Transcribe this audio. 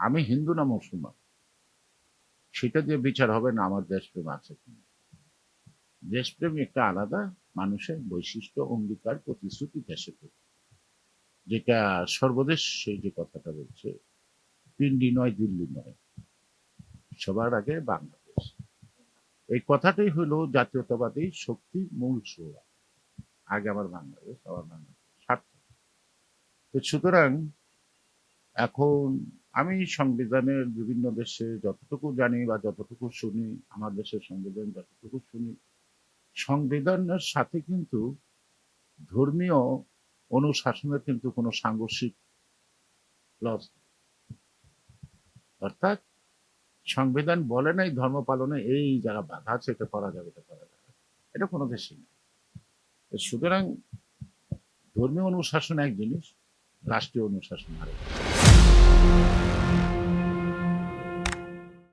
আমি হিন্দু না মুসলমান সেটা দিয়ে বিচার হবে না আমার দেশপ্রেম আছে কিনা। দেশপ্রেম একটা আলাদা মানুষের বৈশিষ্ট্য, অঙ্গীকার, প্রতিশ্রুতি, দেশের প্রতি, যেটা সর্বদেশ সেই যে কথাটা বলছে, পিন্ডি নয়, দিল্লি নয়, সবার আগে বাংলাদেশ। এই কথাটাই হলো জাতীয়তাবাদী শক্তির মূল সোয়া। আগে আমার বাংলাদেশ, আমার বাংলাদেশ স্বার্থ। তো সুতরাং এখন আমি সংবিধানের বিভিন্ন দেশে যতটুকু জানি বা যতটুকু শুনি, আমার দেশের সংবিধান যতটুকু শুনি, সংবিধানের সাথে কিন্তু ধর্মীয় অনুশাসনের কিন্তু কোনো সাংঘর্ষিক ক্লজ নেই। অর্থাৎ সংবিধান বলে নাই ধর্ম পালনে এই যারা বাধা আছে, এটা করা যাবে, এটা করা যাবে, এটা কোনো দেশেই নেই। তো সুতরাং ধর্মীয় অনুশাসন এক জিনিস, রাষ্ট্রীয় অনুশাসন আরেক।